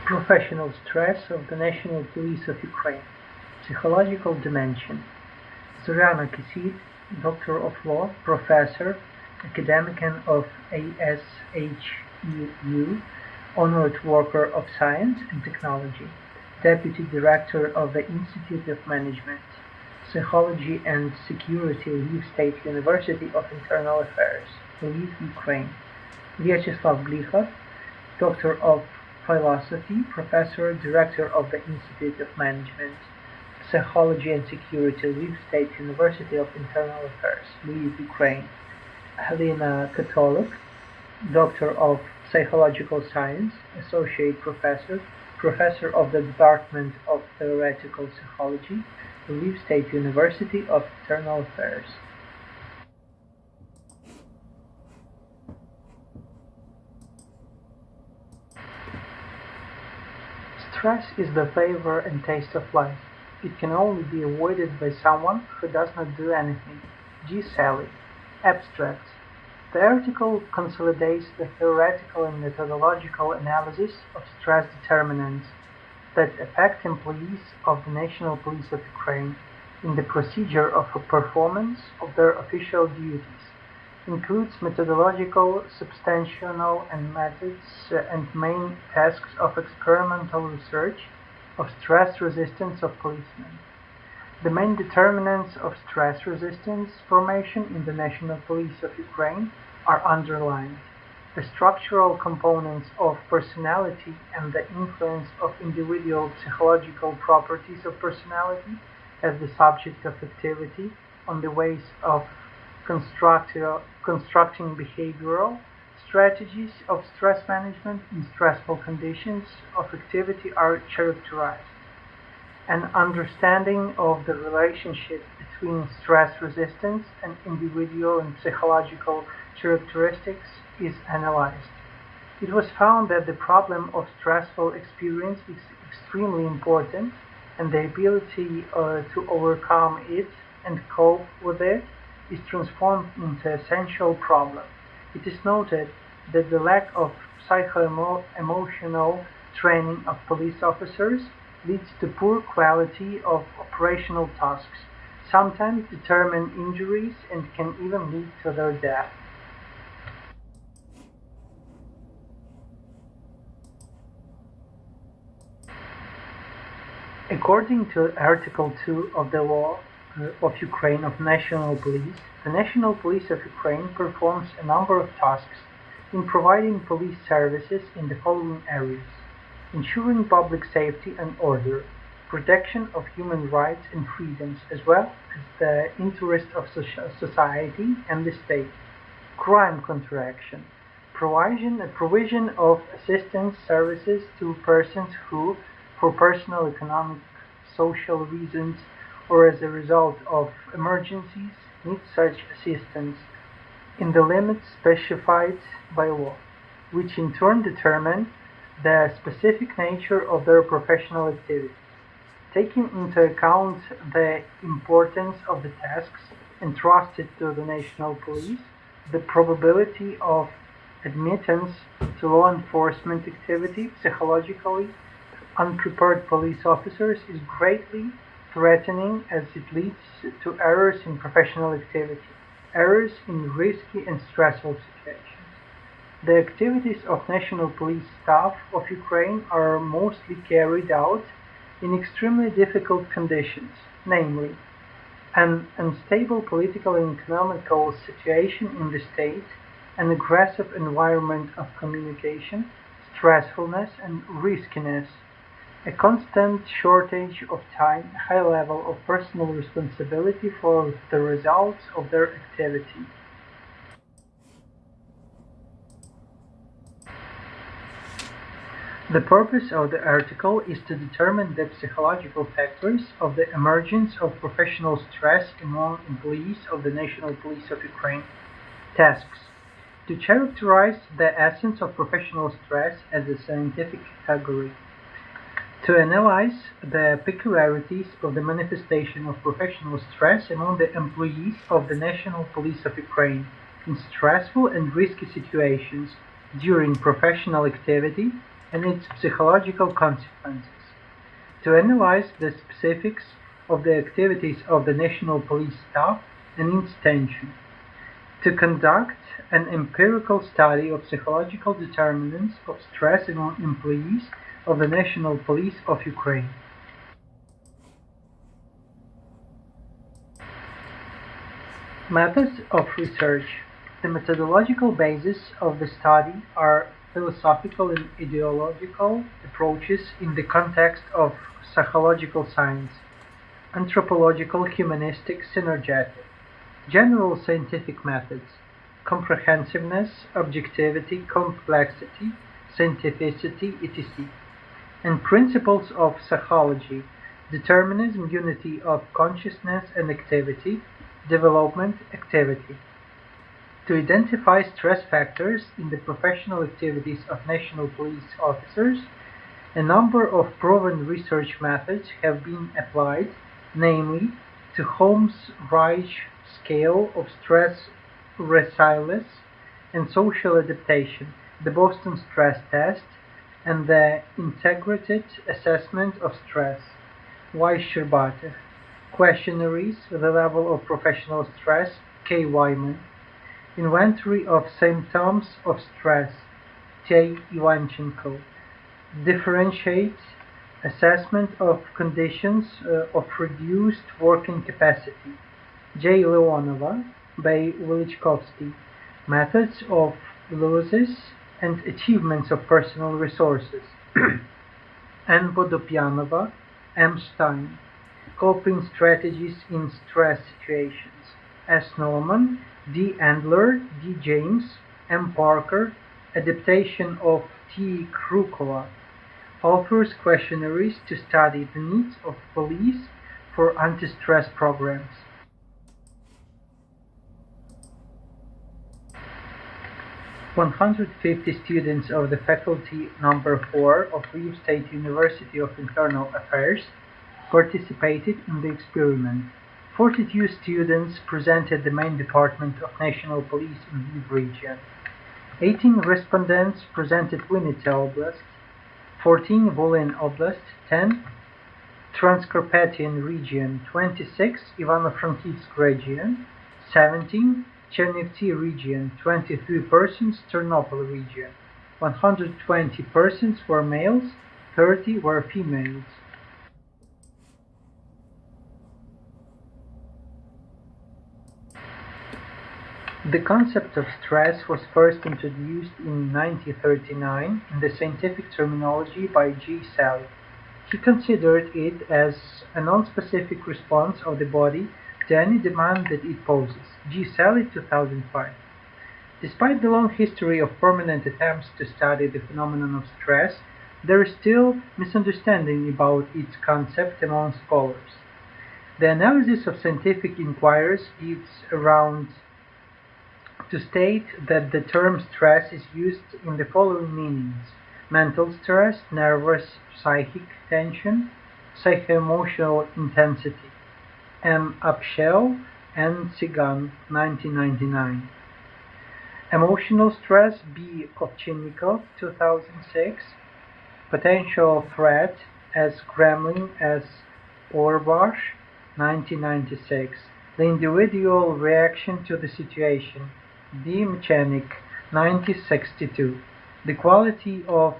Professional stress of the National Police of Ukraine. Psychological dimension. Zoriana Kisil, Doctor of Law, Professor, Academician of ASHEU, Honored Worker of Science and Technology, Deputy Director of the Institute of Management, Psychology and Security, Lviv State University of Internal Affairs, Lviv, Ukraine. Viacheslav Blikhar, Doctor of Philosophy, Professor, Director of the Institute of Management, Psychology and Security, Lviv State University of Internal Affairs, Lviv, Ukraine. Halyna Katolyk, Doctor of Psychological Science, Associate Professor, Professor of the Department of Theoretical Psychology, Lviv State University of Internal Affairs. Stress is the flavor and taste of life. It can only be avoided by someone who does not do anything. G. Sally. Abstracts. The article consolidates the theoretical and methodological analysis of stress determinants that affect employees of the National Police of Ukraine in the procedure of a performance of their official duties, includes methodological, substantial and methods and main tasks of experimental research of stress resistance of policemen. The main determinants of stress resistance formation in the National Police of Ukraine are underlined. The structural components of personality and the influence of individual psychological properties of personality as the subject of activity on the ways of constructing behavioral strategies of stress management in stressful conditions of activity are characterized. An understanding of the relationship between stress resistance and individual and psychological characteristics is analyzed. It was found that the problem of stressful experience is extremely important, and the ability to overcome it and cope with it is transformed into an essential problem. It is noted that the lack of psycho-emotional training of police officers leads to poor quality of operational tasks, sometimes determine injuries and can even lead to their death. According to Article 2 of the Law of Ukraine of National Police, the National Police of Ukraine performs a number of tasks in providing police services in the following areas: ensuring public safety and order, protection of human rights and freedoms, as well as the interest of society and the state, crime counteraction, provision of assistance services to persons who, for personal, economic, social reasons, or as a result of emergencies, need such assistance in the limits specified by law, which in turn determine the specific nature of their professional activity. Taking into account the importance of the tasks entrusted to the National Police, the probability of admittance to law enforcement activity psychologically unprepared police officers is greatly threatening, as it leads to errors in professional activity, errors in risky and stressful situations. The activities of National Police Staff of Ukraine are mostly carried out in extremely difficult conditions, namely, an unstable political and economical situation in the state, an aggressive environment of communication, stressfulness and riskiness, a constant shortage of time, a high level of personal responsibility for the results of their activity. The purpose of the article is to determine the psychological factors of the emergence of professional stress among employees of the National Police of Ukraine. Tasks: to characterize the essence of professional stress as a scientific category, to analyze the peculiarities of the manifestation of professional stress among the employees of the National Police of Ukraine in stressful and risky situations during professional activity, and its psychological consequences, to analyze the specifics of the activities of the National Police staff and its tension, to conduct an empirical study of psychological determinants of stress among employees of the National Police of Ukraine. Methods of research. The methodological basis of the study are philosophical and ideological approaches in the context of psychological science, anthropological, humanistic, synergetic, general scientific methods, comprehensiveness, objectivity, complexity, scientificity, etc., and principles of psychology, determinism, unity of consciousness and activity, development, activity. To identify stress factors in the professional activities of National Police officers, a number of proven research methods have been applied, namely, to Holmes-Reich scale of stress resilience and social adaptation, the Boston stress test, and the integrated assessment of stress, Weiss-Scherbater, questionnaires, the level of professional stress, K. Wyman, inventory of symptoms of stress, J. Ivanchenko, differentiate assessment of conditions of reduced working capacity, J. Leonova, by Velichkovsky, methods of losses and achievements of personal resources, N. Vodopyanova, M. Stein, coping strategies in stress situations, S. Norman, D. Andler, D. James, M. Parker, adaptation of T. Krukova, authors questionnaires to study the needs of police for anti-stress programs. "150 students of the faculty number 4 of Lviv State University of Internal Affairs participated in the experiment. 42 students presented the main department of National Police in Lviv region. 18 respondents presented Vinnytsia Oblast, 14 Volyn Oblast, 10 Transcarpathian region, 26 Ivano-Frankivsk region, 17 Chernivtsi region, 23 persons Ternopil region. 120 persons were males, 30 were females. The concept of stress was first introduced in 1939 in the scientific terminology by G. Sally. He considered it as a non-specific response of the body to any demand that it poses. G. Sally, 2005. Despite the long history of permanent attempts to study the phenomenon of stress, there is still misunderstanding about its concept among scholars. The analysis of scientific inquiries gives around to state that the term stress is used in the following meanings: mental stress, nervous, psychic tension, psycho-emotional intensity. M. Upshell and Tsigan, 1999. Emotional stress, B. Ovchinnikov, 2006. Potential threat, S. Kremlin, S. Orbash, 1996. The individual reaction to the situation, D. Mechanik, 1962. The quality of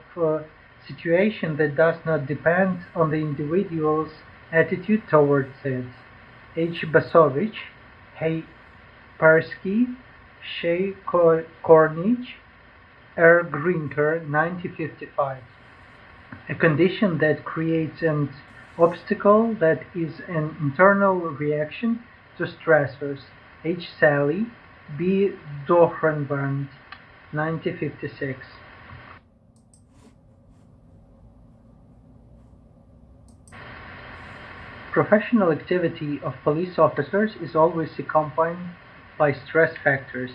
situation that does not depend on the individual's attitude towards it, H. Basovich, Hay Persky, Shea Kornich, R. Grinker, 1955. A condition that creates an obstacle that is an internal reaction to stressors, H. Sally, B. Dohrenband, 1956. Professional activity of police officers is always accompanied by stress factors,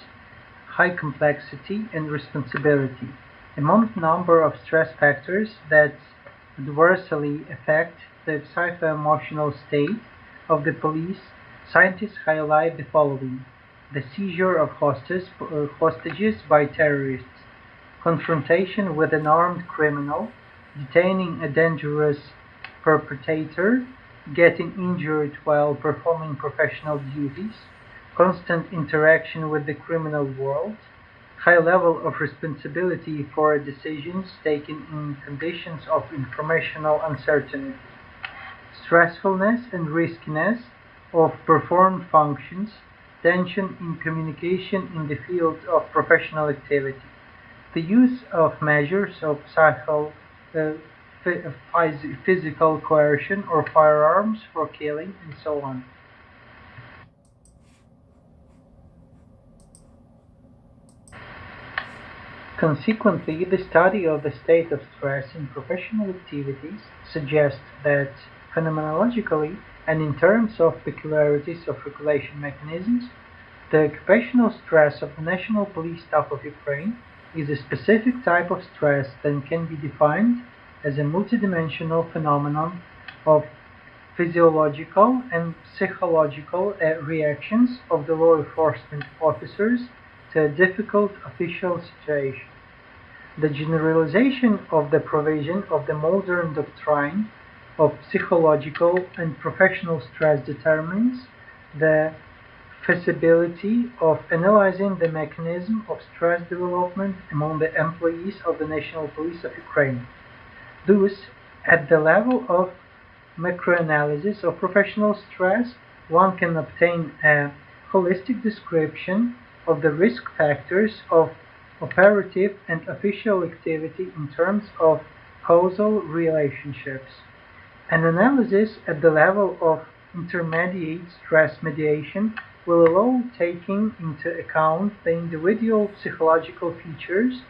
high complexity and responsibility. Among the number of stress factors that adversely affect the psycho-emotional state of the police, scientists highlight the following: the seizure of hostages by terrorists, confrontation with an armed criminal, detaining a dangerous perpetrator, getting injured while performing professional duties, constant interaction with the criminal world, high level of responsibility for decisions taken in conditions of informational uncertainty, stressfulness and riskiness of performed functions, tension in communication in the field of professional activity, the use of measures of uh, physical coercion or firearms for killing, and so on. Consequently, the study of the state of stress in professional activities suggests that phenomenologically and in terms of peculiarities of regulation mechanisms, the occupational stress of the National Police Staff of Ukraine is a specific type of stress that can be defined as a multidimensional phenomenon of physiological and psychological reactions of the law enforcement officers to a difficult official situation. The generalization of the provision of the modern doctrine of psychological and professional stress determines the feasibility of analyzing the mechanism of stress development among the employees of the National Police of Ukraine. Thus, at the level of macroanalysis of professional stress, one can obtain a holistic description of the risk factors of operative and official activity in terms of causal relationships. An analysis at the level of intermediate stress mediation will allow taking into account the individual psychological features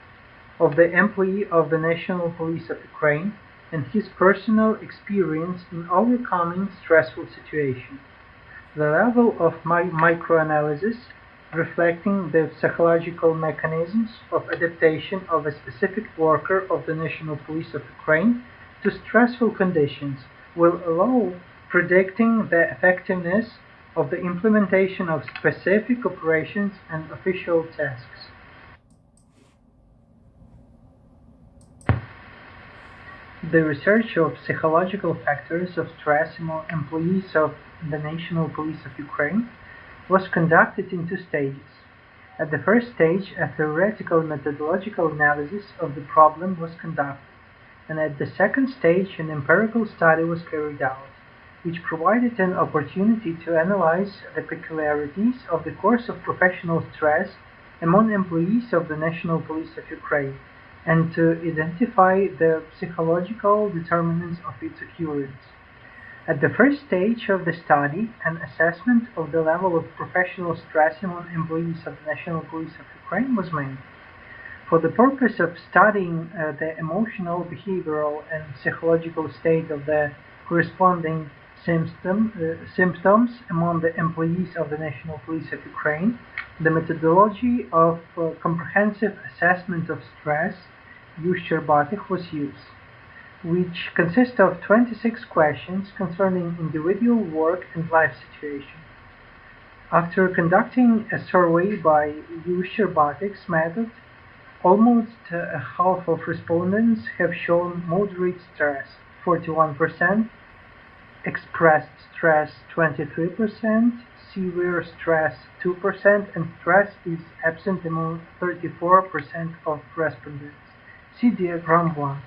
of the employee of the National Police of Ukraine and his personal experience in overcoming stressful situations. The level of microanalysis, reflecting the psychological mechanisms of adaptation of a specific worker of the National Police of Ukraine to stressful conditions, will allow predicting the effectiveness of the implementation of specific operations and official tasks. The research of psychological factors of stress among employees of the National Police of Ukraine was conducted in two stages. At the first stage, a theoretical methodological analysis of the problem was conducted, and at the second stage, an empirical study was carried out, which provided an opportunity to analyze the peculiarities of the course of professional stress among employees of the National Police of Ukraine, and to identify the psychological determinants of its occurrence. At the first stage of the study, an assessment of the level of professional stress among employees of the National Police of Ukraine was made. For the purpose of studying the emotional, behavioral, and psychological state of the corresponding symptoms among the employees of the National Police of Ukraine, the methodology of comprehensive assessment of stress was used, which consists of 26 questions concerning individual work and life situation. After conducting a survey by Viacheslav method, almost half of respondents have shown moderate stress, 41%, expressed stress 23%, severe stress 2%, and stress is absent among 34% of respondents. See diagram 1.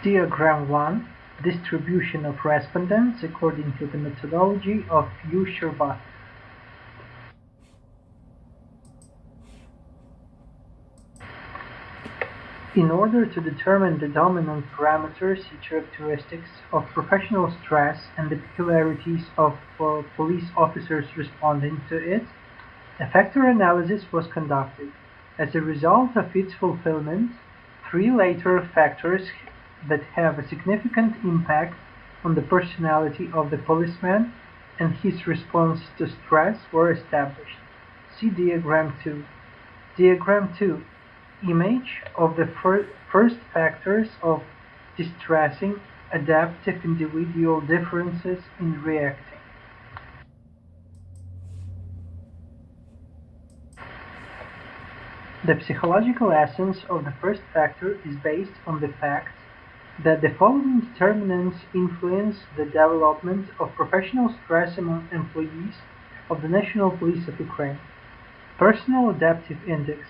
Diagram 1. Distribution of respondents according to the methodology of Viacheslav. In order to determine the dominant parameters and characteristics of professional stress and the peculiarities of police officers responding to it, a factor analysis was conducted. As a result of its fulfillment, three later factors that have a significant impact on the personality of the policeman and his response to stress were established. See diagram 2. Diagram 2. Image of the first factors of distressing adaptive individual differences in reacting. The psychological essence of the first factor is based on the fact that the following determinants influence the development of professional stress among employees of the National Police of Ukraine. Personal Adaptive Index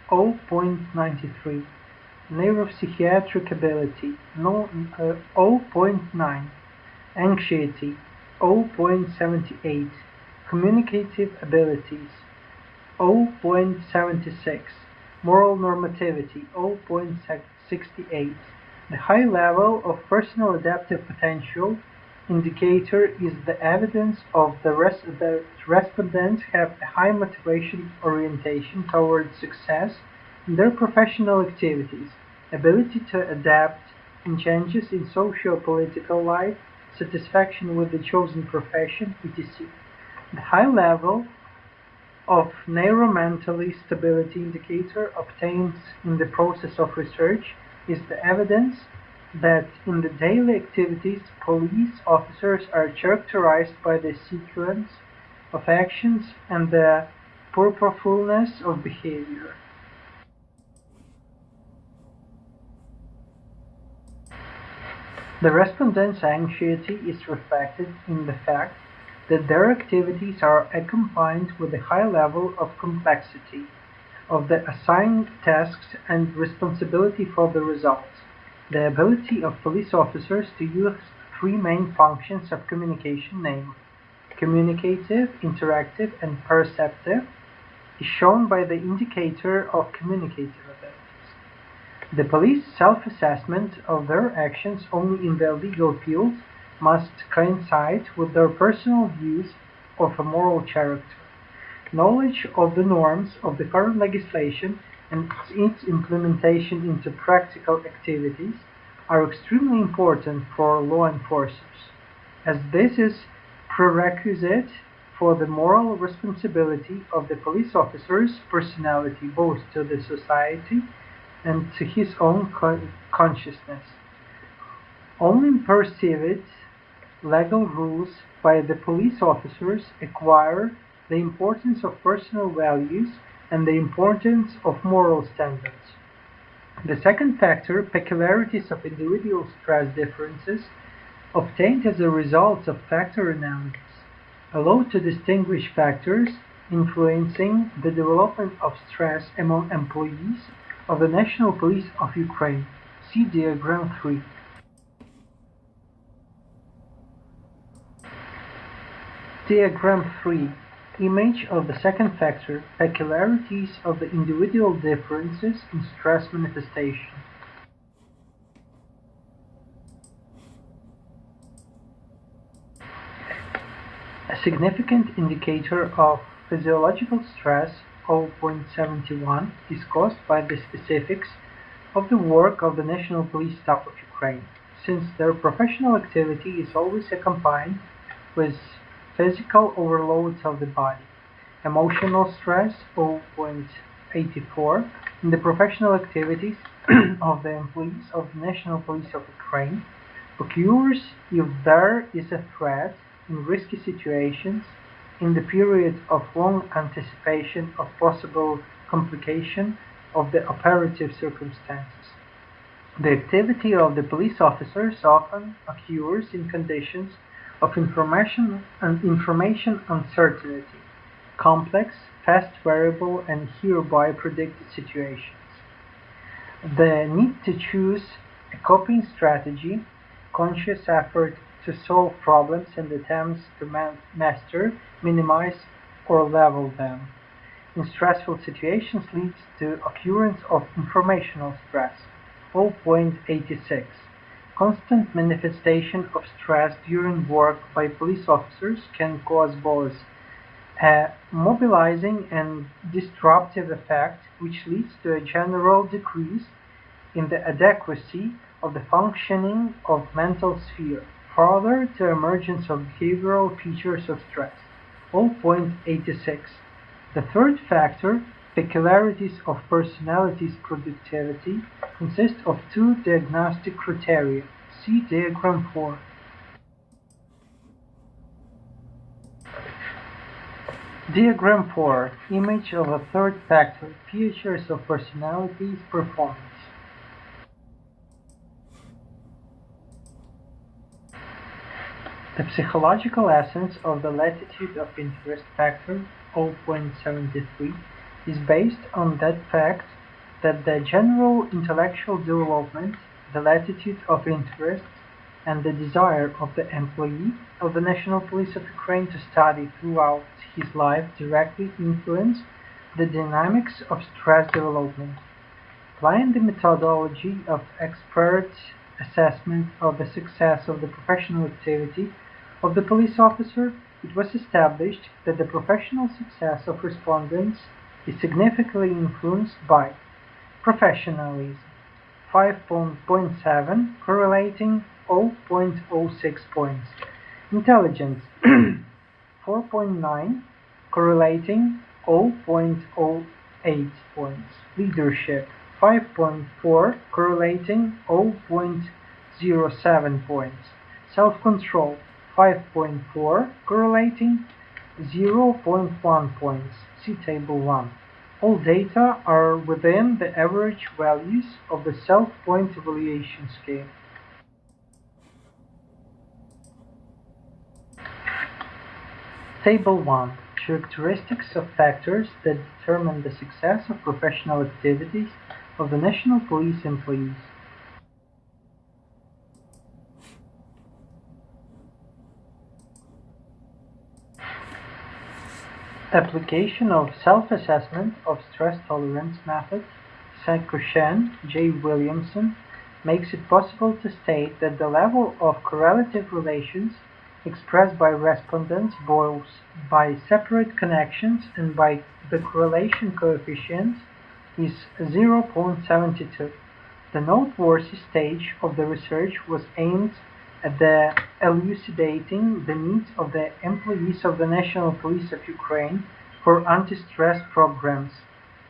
0.93, Neuropsychiatric Ability 0.9, Anxiety 0.78, Communicative Abilities 0.76, Moral Normativity 0.68. The high level of personal adaptive potential indicator is the evidence of the respondents have a high motivation orientation towards success in their professional activities, ability to adapt in changes in socio-political life, satisfaction with the chosen profession, etc. The high level of neuromentally stability indicator obtained in the process of research is the evidence that in the daily activities police officers are characterized by the sequence of actions and the purposefulness of behavior. The respondents' anxiety is reflected in the fact that their activities are accompanied with a high level of complexity of the assigned tasks and responsibility for the results. The ability of police officers to use three main functions of communication, namely communicative, interactive, and perceptive, is shown by the indicator of communicative abilities. The police self-assessment of their actions only in the legal field must coincide with their personal views of a moral character. Knowledge of the norms of the current legislation and its implementation into practical activities are extremely important for law enforcers, as this is prerequisite for the moral responsibility of the police officer's personality both to the society and to his own consciousness. Only perceived legal rules by the police officers acquire the importance of personal values and the importance of moral standards. The second factor, peculiarities of individual stress differences, obtained as a result of factor analysis, allow to distinguish factors influencing the development of stress among employees of the National Police of Ukraine. See Diagram 3. Diagram 3. Image of the second factor, peculiarities of the individual differences in stress manifestation. A significant indicator of physiological stress, 0.71, is caused by the specifics of the work of the National Police Staff of Ukraine, since their professional activity is always accompanied with physical overloads of the body. Emotional stress, 0.84, in the professional activities of the employees of the National Police of Ukraine occurs if there is a threat in risky situations in the period of long anticipation of possible complication of the operative circumstances. The activity of the police officers often occurs in conditions of information uncertainty, complex, fast variable, and hereby predicted situations. The need to choose a coping strategy, conscious effort to solve problems and attempts to master, minimize, or level them in stressful situations leads to occurrence of informational stress, 0.86. Constant manifestation of stress during work by police officers can cause both a mobilizing and disruptive effect, which leads to a general decrease in the adequacy of the functioning of mental sphere, further to emergence of behavioral features of stress, 0.86. The third factor, peculiarities of personality's productivity, consists of two diagnostic criteria. See Diagram 4. Diagram 4. Image of a third factor. Features of personality's performance. The psychological essence of the latitude of interest factor 0.73 is based on that fact that the general intellectual development, the latitude of interest, and the desire of the employee of the National Police of Ukraine to study throughout his life directly influence the dynamics of stress development. Applying the methodology of expert assessment of the success of the professional activity of the police officer, it was established that the professional success of respondents is significantly influenced by professionalism, 5.7, correlating 0.06 points; intelligence, 4.9, correlating 0.08 points; leadership, 5.4, correlating 0.07 points; self-control, 5.4, correlating 0.1 points. See Table 1. All data are within the average values of the self-point evaluation scale. Table 1. Characteristics of factors that determine the success of professional activities of the National Police employees. Application of self-assessment of stress tolerance method, Sakoshan, J. Williamson, makes it possible to state that the level of correlative relations expressed by respondents both by separate connections and by the correlation coefficients is 0.72. The noteworthy stage of the research was aimed at elucidating the needs of the employees of the National Police of Ukraine for anti-stress programs.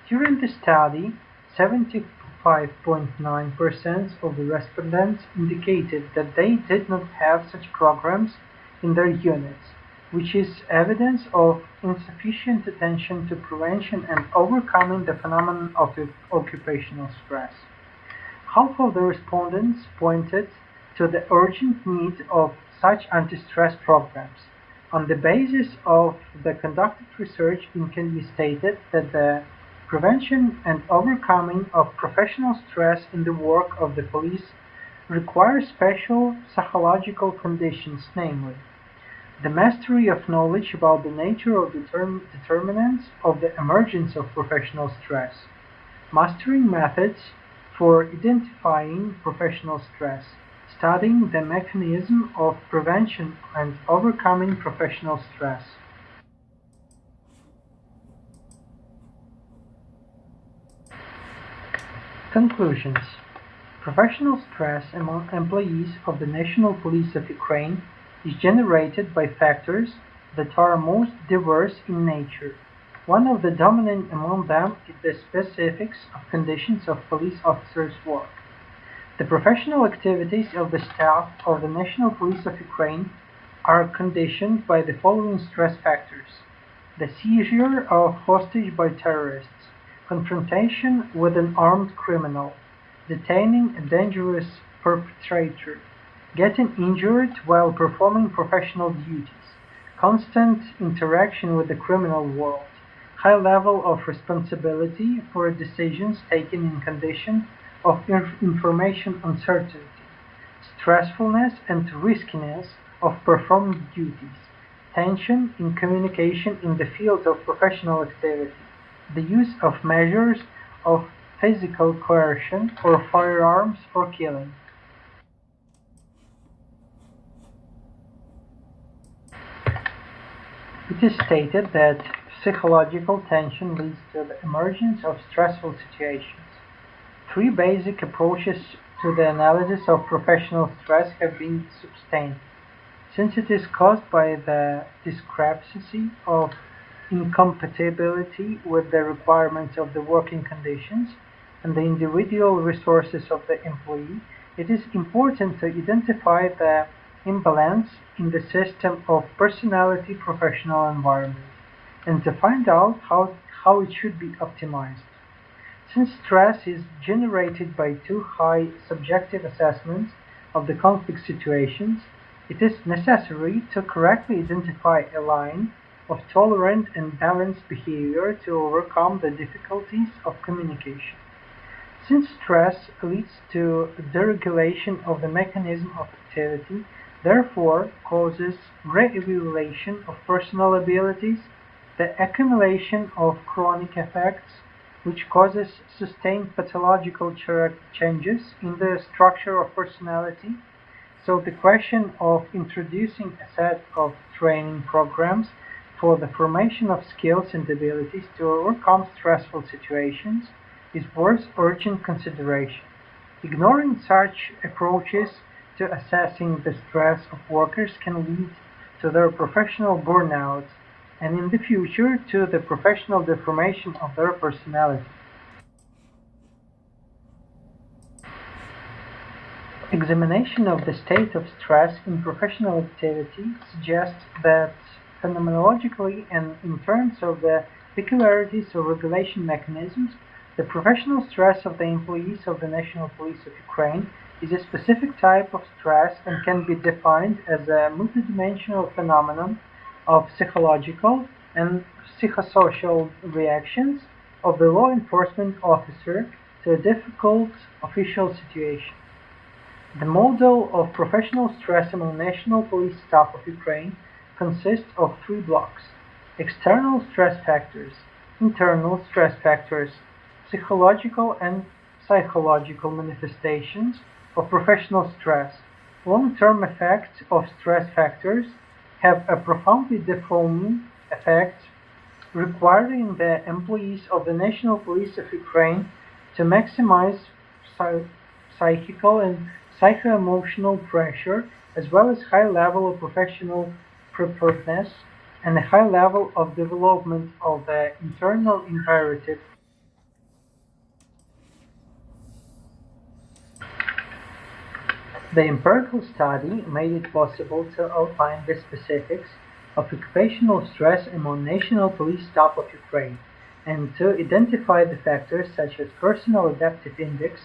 During the study, 75.9% of the respondents indicated that they did not have such programs in their units, which is evidence of insufficient attention to prevention and overcoming the phenomenon of occupational stress. Half of the respondents pointed to the urgent need of such anti-stress programs. On the basis of the conducted research, it can be stated that the prevention and overcoming of professional stress in the work of the police requires special psychological conditions, namely, the mastery of knowledge about the nature of determinants of the emergence of professional stress, mastering methods for identifying professional stress, studying the mechanism of prevention and overcoming professional stress. Conclusions. Professional stress among employees of the National Police of Ukraine is generated by factors that are most diverse in nature. One of the dominant among them is the specifics of conditions of police officers' work. The professional activities of the staff of the National Police of Ukraine are conditioned by the following stress factors: the seizure of hostage by terrorists, confrontation with an armed criminal, detaining a dangerous perpetrator, getting injured while performing professional duties, constant interaction with the criminal world, high level of responsibility for decisions taken in conditions of information uncertainty, stressfulness and riskiness of performing duties, tension in communication in the field of professional activity, the use of measures of physical coercion or firearms for killing. It is stated that psychological tension leads to the emergence of stressful situations. Three basic approaches to the analysis of professional stress have been sustained. Since it is caused by the discrepancy of incompatibility with the requirements of the working conditions and the individual resources of the employee, it is important to identify the imbalance in the system of personality professional environment. and to find out how it should be optimized. Since stress is generated by too high subjective assessments of the conflict situations, it is necessary to correctly identify a line of tolerant and balanced behavior to overcome the difficulties of communication. Since stress leads to deregulation of the mechanism of activity, therefore causes re-evaluation of personal abilities, the accumulation of chronic effects, which causes sustained pathological changes in the structure of personality. So the question of introducing a set of training programs for the formation of skills and abilities to overcome stressful situations is worth urgent consideration. Ignoring such approaches to assessing the stress of workers can lead to their professional burnout and in the future to the professional deformation of their personality. Examination of the state of stress in professional activity suggests that phenomenologically and in terms of the peculiarities of regulation mechanisms, the professional stress of the employees of the National Police of Ukraine is a specific type of stress and can be defined as a multidimensional phenomenon of psychological and psychosocial reactions of the law enforcement officer to a difficult official situation. The model of professional stress among National Police staff of Ukraine consists of three blocks: external stress factors, internal stress factors, psychological and psychological manifestations of professional stress. Long-term effects of stress factors have a profoundly deforming effect, requiring the employees of the National Police of Ukraine to maximize psychical and psycho-emotional pressure, as well as high level of professional preparedness and a high level of development of the internal imperative. The empirical study made it possible to outline the specifics of occupational stress among National Police staff of Ukraine and to identify the factors such as personal adaptive index,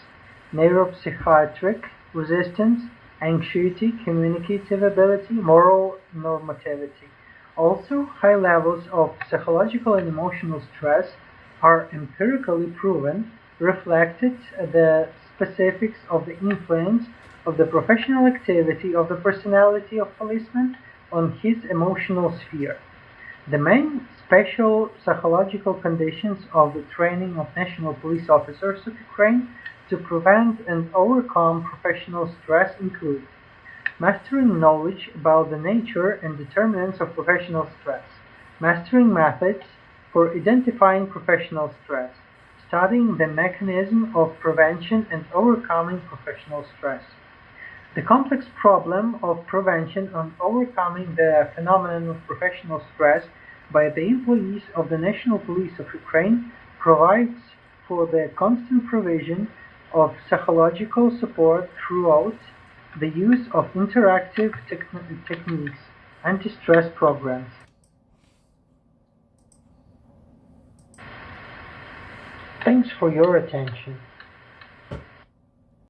neuropsychiatric resistance, anxiety, communicative ability, moral normativity. Also, high levels of psychological and emotional stress are empirically proven, reflected the specifics of the influence of the professional activity of the personality of policeman on his emotional sphere. The main special psychological conditions of the training of national police officers of Ukraine to prevent and overcome professional stress include mastering knowledge about the nature and determinants of professional stress, mastering methods for identifying professional stress, studying the mechanism of prevention and overcoming professional stress. The complex problem of prevention and overcoming the phenomenon of professional stress by the employees of the National Police of Ukraine provides for the constant provision of psychological support throughout the use of interactive techniques, anti-stress programs. Thanks for your attention.